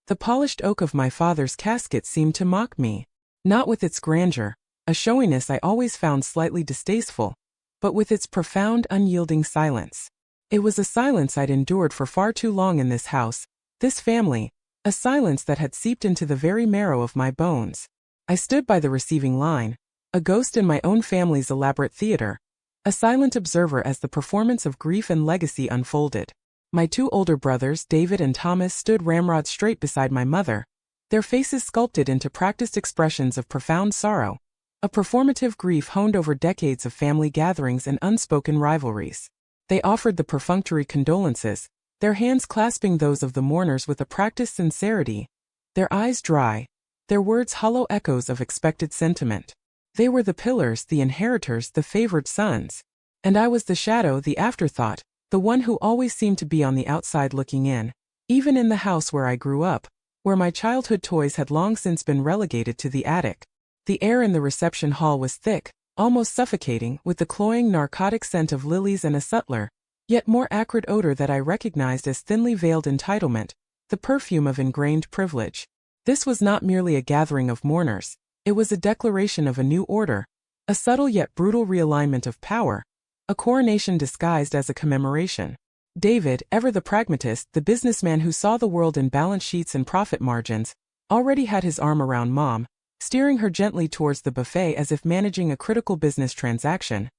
The polished oak of my father's casket seemed to mock me. Not with its grandeur, a showiness I always found slightly distasteful, but with its profound, unyielding silence. It was a silence I'd endured for far too long in this house, this family, a silence that had seeped into the very marrow of my bones. I stood by the receiving line, a ghost in my own family's elaborate theater, a silent observer as the performance of grief and legacy unfolded. My two older brothers, David and Thomas, stood ramrod straight beside my mother, their faces sculpted into practiced expressions of profound sorrow, a performative grief honed over decades of family gatherings and unspoken rivalries. They offered the perfunctory condolences, their hands clasping those of the mourners with a practiced sincerity, their eyes dry, their words hollow echoes of expected sentiment. They were the pillars, the inheritors, the favored sons. And I was the shadow, the afterthought, the one who always seemed to be on the outside looking in, even in the house where I grew up, where my childhood toys had long since been relegated to the attic. The air in the reception hall was thick, almost suffocating, with the cloying narcotic scent of lilies and a subtler, yet more acrid odor that I recognized as thinly veiled entitlement, the perfume of ingrained privilege. This was not merely a gathering of mourners, it was a declaration of a new order, a subtle yet brutal realignment of power, a coronation disguised as a commemoration. David, ever the pragmatist, the businessman who saw the world in balance sheets and profit margins, already had his arm around Mom, steering her gently towards the buffet as if managing a critical business transaction,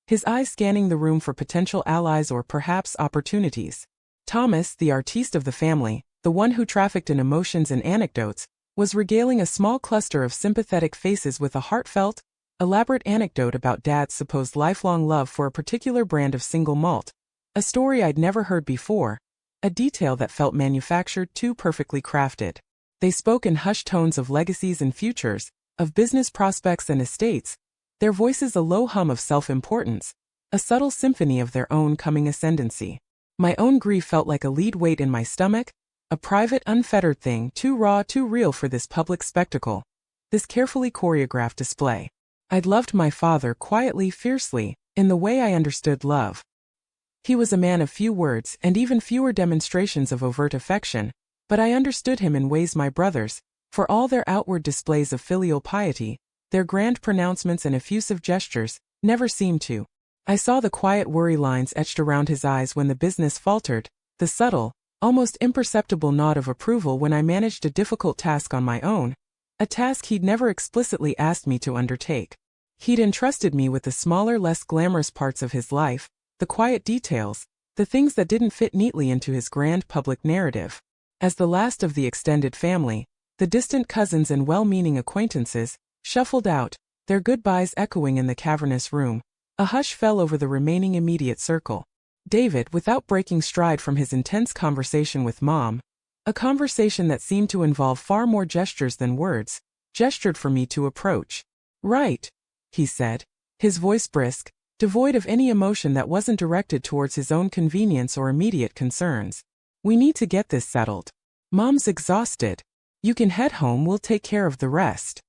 his eyes scanning the room for potential allies or perhaps opportunities. Thomas, the artiste of the family, the one who trafficked in emotions and anecdotes, was regaling a small cluster of sympathetic faces with a heartfelt, elaborate anecdote about Dad's supposed lifelong love for a particular brand of single malt, a story I'd never heard before, a detail that felt manufactured, too perfectly crafted. They spoke in hushed tones of legacies and futures, of business prospects and estates, their voices a low hum of self-importance, a subtle symphony of their own coming ascendancy. My own grief felt like a lead weight in my stomach, a private, unfettered thing, too raw, too real for this public spectacle, this carefully choreographed display. I'd loved my father quietly, fiercely, in the way I understood love. He was a man of few words and even fewer demonstrations of overt affection, but I understood him in ways my brothers, for all their outward displays of filial piety, their grand pronouncements and effusive gestures, never seemed to. I saw the quiet worry lines etched around his eyes when the business faltered, the subtle, almost imperceptible nod of approval when I managed a difficult task on my own, a task he'd never explicitly asked me to undertake. He'd entrusted me with the smaller, less glamorous parts of his life, the quiet details, the things that didn't fit neatly into his grand public narrative. As the last of the extended family, the distant cousins and well-meaning acquaintances shuffled out, their goodbyes echoing in the cavernous room, a hush fell over the remaining immediate circle. David, without breaking stride from his intense conversation with Mom, a conversation that seemed to involve far more gestures than words, gestured for me to approach. "Right," he said, his voice brisk, devoid of any emotion that wasn't directed towards his own convenience or immediate concerns. "We need to get this settled. Mom's exhausted. You can head home, we'll take care of the rest."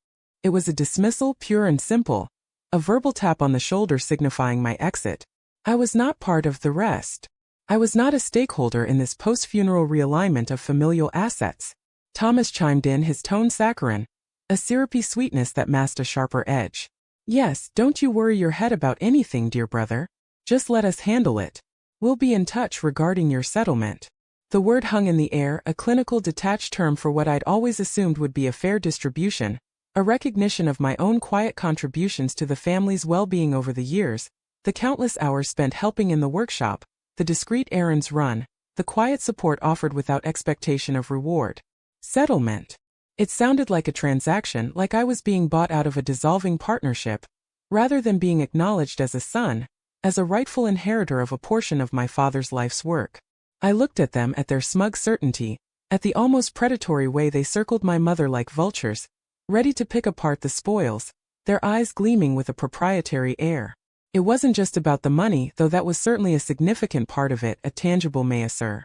It was a dismissal, pure and simple, a verbal tap on the shoulder signifying my exit. I was not part of the rest. I was not a stakeholder in this post-funeral realignment of familial assets. Thomas chimed in, his tone saccharine, a syrupy sweetness that masked a sharper edge. "Yes, don't you worry your head about anything, dear brother. Just let us handle it. We'll be in touch regarding your settlement." The word hung in the air, a clinical detached term for what I'd always assumed would be a fair distribution, a recognition of my own quiet contributions to the family's well-being over the years, the countless hours spent helping in the workshop, the discreet errands run, the quiet support offered without expectation of reward. Settlement. It sounded like a transaction, like I was being bought out of a dissolving partnership, rather than being acknowledged as a son, as a rightful inheritor of a portion of my father's life's work. I looked at them, at their smug certainty, at the almost predatory way they circled my mother like vultures, ready to pick apart the spoils, their eyes gleaming with a proprietary air. It wasn't just about the money, though that was certainly a significant part of it, a tangible measure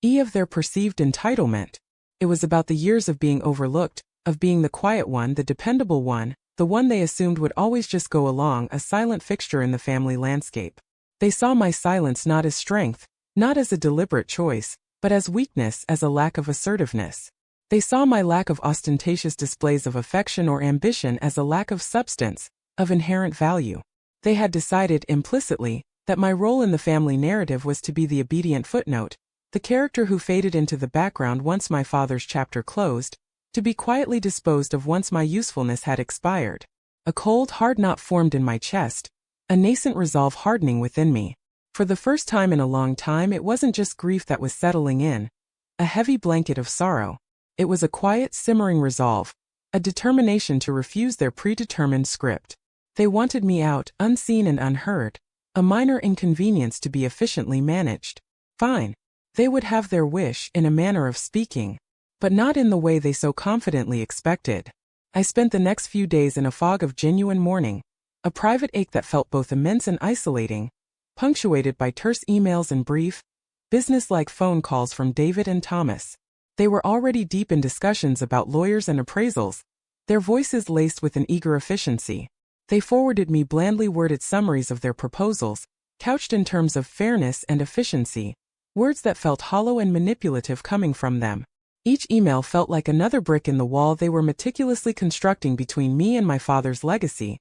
of their perceived entitlement. It was about the years of being overlooked, of being the quiet one, the dependable one, the one they assumed would always just go along, a silent fixture in the family landscape. They saw my silence not as strength, not as a deliberate choice, but as weakness, as a lack of assertiveness. They saw my lack of ostentatious displays of affection or ambition as a lack of substance, of inherent value. They had decided implicitly that my role in the family narrative was to be the obedient footnote, the character who faded into the background once my father's chapter closed, to be quietly disposed of once my usefulness had expired. A cold, hard knot formed in my chest, a nascent resolve hardening within me. For the first time in a long time, it wasn't just grief that was settling in, a heavy blanket of sorrow. It was a quiet, simmering resolve, a determination to refuse their predetermined script. They wanted me out, unseen and unheard, a minor inconvenience to be efficiently managed. Fine. They would have their wish, in a manner of speaking, but not in the way they so confidently expected. I spent the next few days in a fog of genuine mourning, a private ache that felt both immense and isolating, punctuated by terse emails and brief, business-like phone calls from David and Thomas. They were already deep in discussions about lawyers and appraisals, their voices laced with an eager efficiency. They forwarded me blandly worded summaries of their proposals, couched in terms of fairness and efficiency, words that felt hollow and manipulative coming from them. Each email felt like another brick in the wall they were meticulously constructing between me and my father's legacy,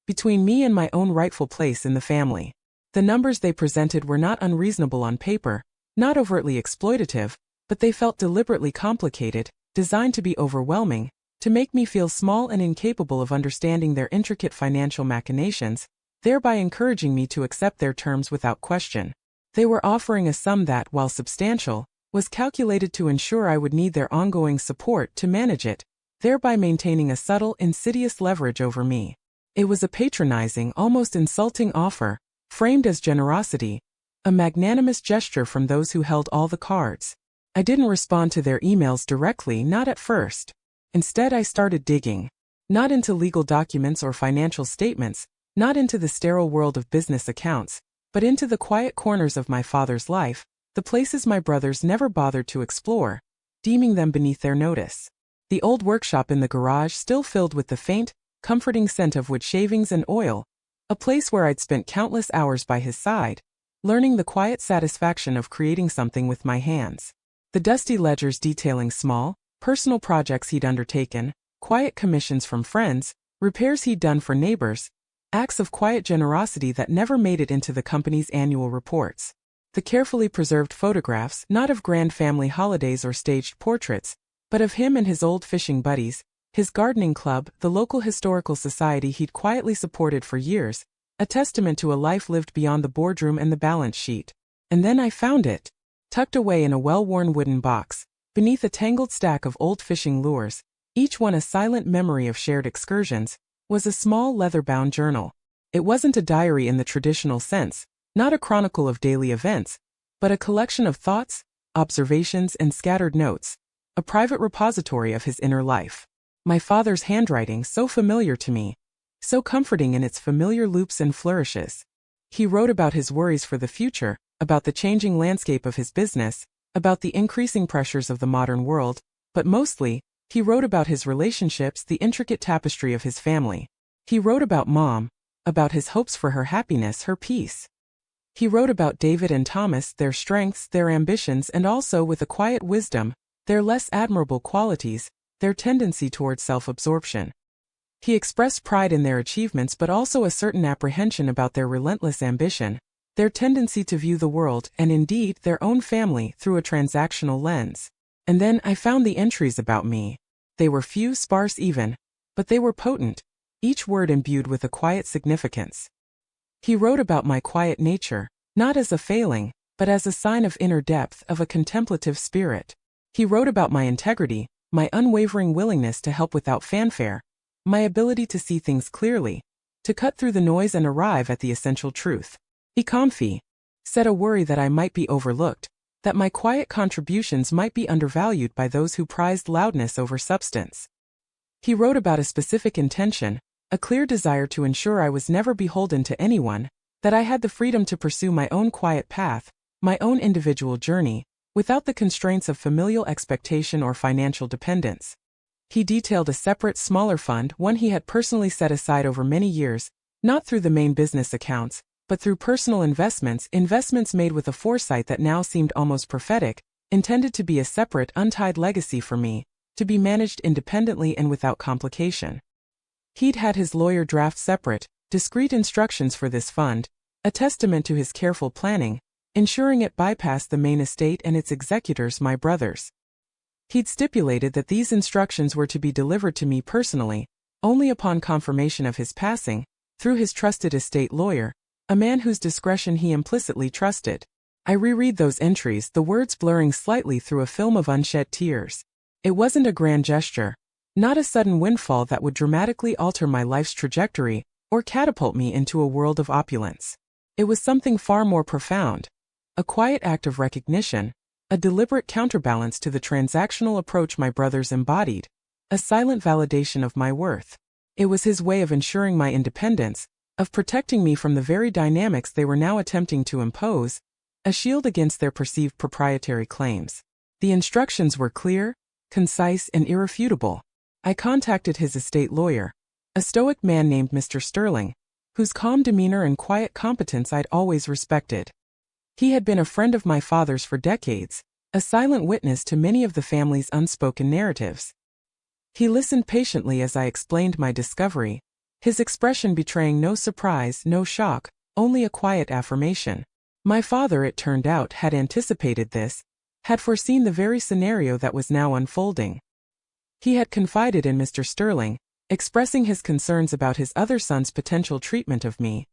between me and my own rightful place in the family. The numbers they presented were not unreasonable on paper, not overtly exploitative, but they felt deliberately complicated, designed to be overwhelming, to make me feel small and incapable of understanding their intricate financial machinations, thereby encouraging me to accept their terms without question. They were offering a sum that, while substantial, was calculated to ensure I would need their ongoing support to manage it, thereby maintaining a subtle, insidious leverage over me. It was a patronizing, almost insulting offer, framed as generosity, a magnanimous gesture from those who held all the cards. I didn't respond to their emails directly, not at first. Instead, I started digging. Not into legal documents or financial statements, not into the sterile world of business accounts, but into the quiet corners of my father's life, the places my brothers never bothered to explore, deeming them beneath their notice. The old workshop in the garage still filled with the faint, comforting scent of wood shavings and oil, a place where I'd spent countless hours by his side, learning the quiet satisfaction of creating something with my hands. The dusty ledgers detailing small, personal projects he'd undertaken, quiet commissions from friends, repairs he'd done for neighbors, acts of quiet generosity that never made it into the company's annual reports. The carefully preserved photographs, not of grand family holidays or staged portraits, but of him and his old fishing buddies, his gardening club, the local historical society he'd quietly supported for years, a testament to a life lived beyond the boardroom and the balance sheet. And then I found it. Tucked away in a well-worn wooden box, beneath a tangled stack of old fishing lures, each one a silent memory of shared excursions, was a small leather-bound journal. It wasn't a diary in the traditional sense, not a chronicle of daily events, but a collection of thoughts, observations, and scattered notes, a private repository of his inner life. My father's handwriting, so familiar to me, so comforting in its familiar loops and flourishes. He wrote about his worries for the future, about the changing landscape of his business, about the increasing pressures of the modern world, but mostly, he wrote about his relationships, the intricate tapestry of his family. He wrote about Mom, about his hopes for her happiness, her peace. He wrote about David and Thomas, their strengths, their ambitions, and also, with a quiet wisdom, their less admirable qualities, their tendency towards self-absorption. He expressed pride in their achievements but also a certain apprehension about their relentless ambition, their tendency to view the world, and indeed their own family, through a transactional lens. And then I found the entries about me. They were few, sparse even, but they were potent, each word imbued with a quiet significance. He wrote about my quiet nature, not as a failing, but as a sign of inner depth, of a contemplative spirit. He wrote about my integrity, my unwavering willingness to help without fanfare, my ability to see things clearly, to cut through the noise and arrive at the essential truth. He comfy said a worry that I might be overlooked, that my quiet contributions might be undervalued by those who prized loudness over substance. He wrote about a specific intention, a clear desire to ensure I was never beholden to anyone, that I had the freedom to pursue my own quiet path, my own individual journey, without the constraints of familial expectation or financial dependence. He detailed a separate, smaller fund, one he had personally set aside over many years, not through the main business accounts, but through personal investments made with a foresight that now seemed almost prophetic, intended to be a separate, untied legacy for me, to be managed independently and without complication. He'd had his lawyer draft separate, discreet instructions for this fund, a testament to his careful planning, ensuring it bypassed the main estate and its executors, my brothers. He'd stipulated that these instructions were to be delivered to me personally, only upon confirmation of his passing, through his trusted estate lawyer, a man whose discretion he implicitly trusted. I reread those entries, the words blurring slightly through a film of unshed tears. It wasn't a grand gesture, not a sudden windfall that would dramatically alter my life's trajectory or catapult me into a world of opulence. It was something far more profound, a quiet act of recognition, a deliberate counterbalance to the transactional approach my brothers embodied, a silent validation of my worth. It was his way of ensuring my independence, of protecting me from the very dynamics they were now attempting to impose, a shield against their perceived proprietary claims. The instructions were clear, concise, and irrefutable. I contacted his estate lawyer, a stoic man named Mr. Sterling, whose calm demeanor and quiet competence I'd always respected. He had been a friend of my father's for decades, a silent witness to many of the family's unspoken narratives. He listened patiently as I explained my discovery, his expression betraying no surprise, no shock, only a quiet affirmation. My father, it turned out, had anticipated this, had foreseen the very scenario that was now unfolding. He had confided in Mr. Sterling, expressing his concerns about his other son's potential treatment of me,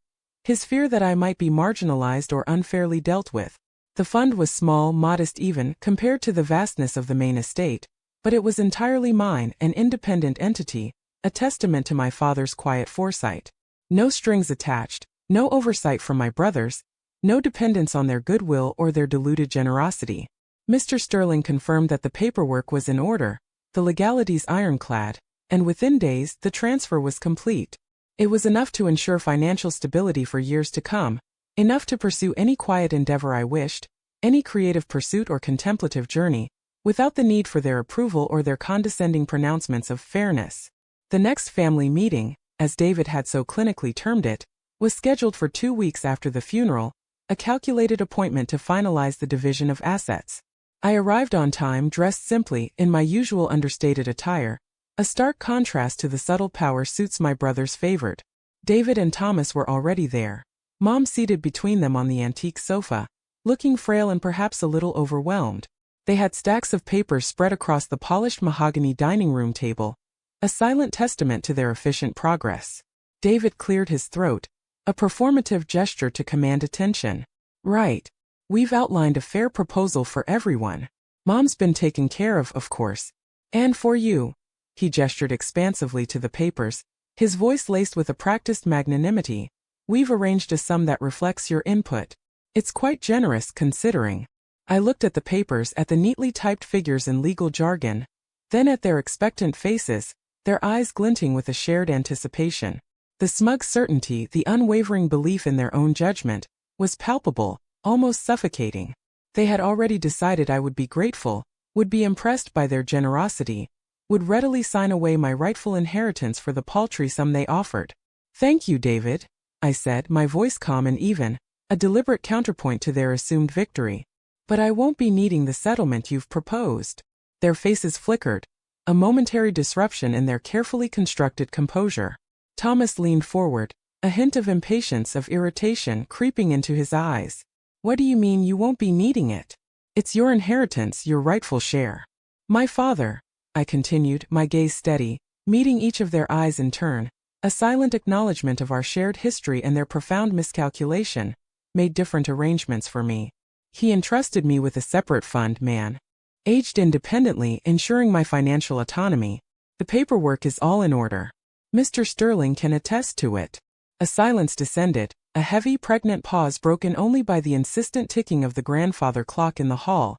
his fear that I might be marginalized or unfairly dealt with. The fund was small, modest even, compared to the vastness of the main estate, but it was entirely mine, an independent entity, a testament to my father's quiet foresight. No strings attached, no oversight from my brothers, no dependence on their goodwill or their deluded generosity. Mr. Sterling confirmed that the paperwork was in order, the legalities ironclad, and within days the transfer was complete. It was enough to ensure financial stability for years to come, enough to pursue any quiet endeavor I wished, any creative pursuit or contemplative journey, without the need for their approval or their condescending pronouncements of fairness. The next family meeting, as David had so clinically termed it, was scheduled for 2 weeks after the funeral, a calculated appointment to finalize the division of assets. I arrived on time, dressed simply, in my usual understated attire, a stark contrast to the subtle power suits my brothers favored. David and Thomas were already there, Mom seated between them on the antique sofa, looking frail and perhaps a little overwhelmed. They had stacks of papers spread across the polished mahogany dining room table, a silent testament to their efficient progress. David cleared his throat, a performative gesture to command attention. Right. We've outlined a fair proposal for everyone. Mom's been taken care of course. And for you. He gestured expansively to the papers, his voice laced with a practiced magnanimity. We've arranged a sum that reflects your input. It's quite generous considering. I looked at the papers, at the neatly typed figures in legal jargon, then at their expectant faces, their eyes glinting with a shared anticipation. The smug certainty, the unwavering belief in their own judgment, was palpable, almost suffocating. They had already decided I would be grateful, would be impressed by their generosity, would readily sign away my rightful inheritance for the paltry sum they offered. Thank you, David, I said, my voice calm and even, a deliberate counterpoint to their assumed victory. But I won't be needing the settlement you've proposed. Their faces flickered, a momentary disruption in their carefully constructed composure. Thomas leaned forward, a hint of impatience, of irritation creeping into his eyes. What do you mean you won't be needing it? It's your inheritance, your rightful share. My father, I continued, my gaze steady, meeting each of their eyes in turn, a silent acknowledgement of our shared history and their profound miscalculation, made different arrangements for me. He entrusted me with a separate fund, man. Aged independently, ensuring my financial autonomy. The paperwork is all in order. Mr. Sterling can attest to it. A silence descended, a heavy, pregnant pause broken only by the insistent ticking of the grandfather clock in the hall,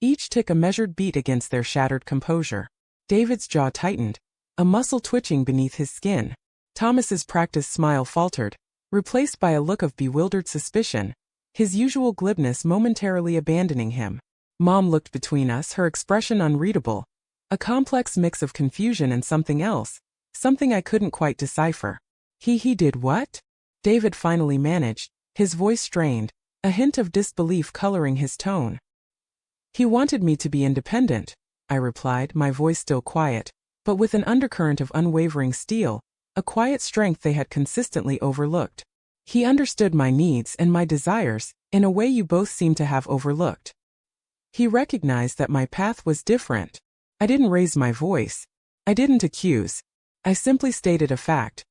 each tick a measured beat against their shattered composure. David's jaw tightened, a muscle twitching beneath his skin. Thomas's practiced smile faltered, replaced by a look of bewildered suspicion, his usual glibness momentarily abandoning him. Mom looked between us, her expression unreadable, a complex mix of confusion and something else, something I couldn't quite decipher. He did what? David finally managed, his voice strained, a hint of disbelief coloring his tone. He wanted me to be independent. I replied, my voice still quiet, but with an undercurrent of unwavering steel, a quiet strength they had consistently overlooked. He understood my needs and my desires in a way you both seem to have overlooked. He recognized that my path was different. I didn't raise my voice. I didn't accuse. I simply stated a fact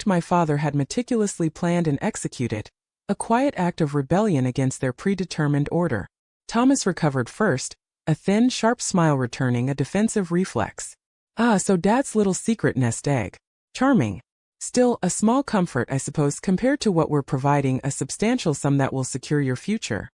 my father had meticulously planned and executed, a quiet act of rebellion against their predetermined order. Thomas recovered first, a thin, sharp smile returning a defensive reflex. Ah, so Dad's little secret nest egg. Charming. Still, a small comfort, I suppose, compared to what we're providing, a substantial sum that will secure your future.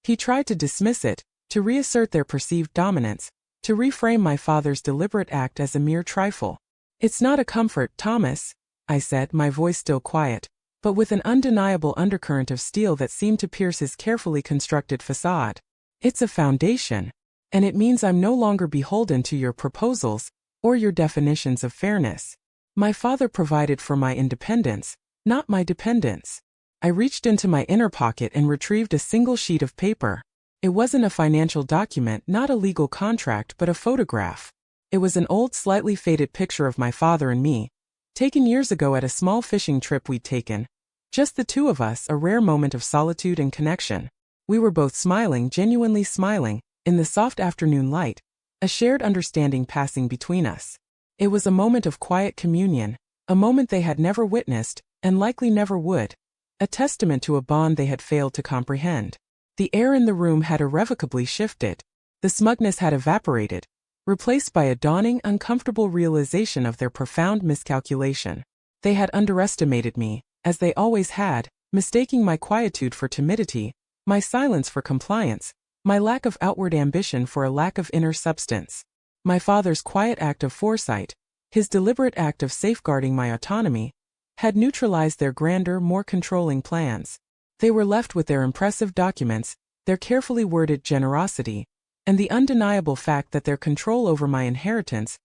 He tried to dismiss it, to reassert their perceived dominance, to reframe my father's deliberate act as a mere trifle. It's not a comfort, Thomas, I said, my voice still quiet, but with an undeniable undercurrent of steel that seemed to pierce his carefully constructed facade. It's a foundation, and it means I'm no longer beholden to your proposals or your definitions of fairness. My father provided for my independence, not my dependence. I reached into my inner pocket and retrieved a single sheet of paper. It wasn't a financial document, not a legal contract, but a photograph. It was an old, slightly faded picture of my father and me, taken years ago at a small fishing trip we'd taken. Just the two of us, a rare moment of solitude and connection. We were both smiling, genuinely smiling, in the soft afternoon light, a shared understanding passing between us. It was a moment of quiet communion, a moment they had never witnessed, and likely never would, a testament to a bond they had failed to comprehend. The air in the room had irrevocably shifted. The smugness had evaporated, replaced by a dawning, uncomfortable realization of their profound miscalculation. They had underestimated me, as they always had, mistaking my quietude for timidity, my silence for compliance, my lack of outward ambition for a lack of inner substance. My father's quiet act of foresight, his deliberate act of safeguarding my autonomy, had neutralized their grander, more controlling plans. They were left with their impressive documents, their carefully worded generosity, and the undeniable fact that their control over my inheritance,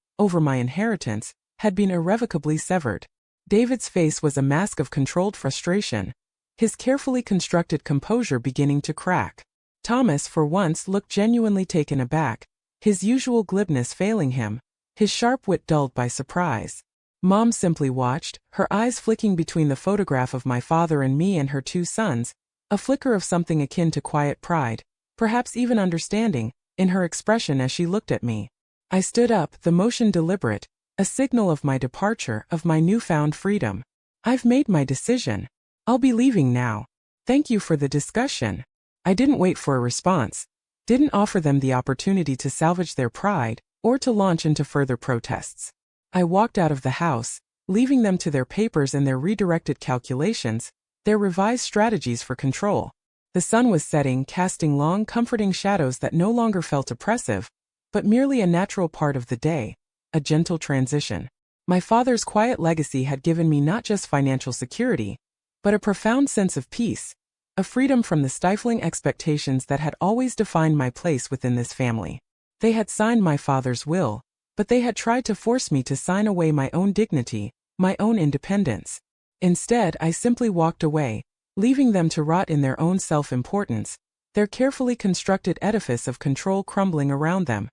had been irrevocably severed. David's face was a mask of controlled frustration, his carefully constructed composure beginning to crack. Thomas, for once, looked genuinely taken aback, his usual glibness failing him, his sharp wit dulled by surprise. Mom simply watched, her eyes flicking between the photograph of my father and me and her two sons, a flicker of something akin to quiet pride, perhaps even understanding, in her expression as she looked at me. I stood up, the motion deliberate, a signal of my departure, of my newfound freedom. I've made my decision. I'll be leaving now. Thank you for the discussion. I didn't wait for a response, didn't offer them the opportunity to salvage their pride, or to launch into further protests. I walked out of the house, leaving them to their papers and their redirected calculations, their revised strategies for control. The sun was setting, casting long, comforting shadows that no longer felt oppressive, but merely a natural part of the day, a gentle transition. My father's quiet legacy had given me not just financial security, but a profound sense of peace, a freedom from the stifling expectations that had always defined my place within this family. They had signed my father's will, but they had tried to force me to sign away my own dignity, my own independence. Instead, I simply walked away, leaving them to rot in their own self-importance, their carefully constructed edifice of control crumbling around them.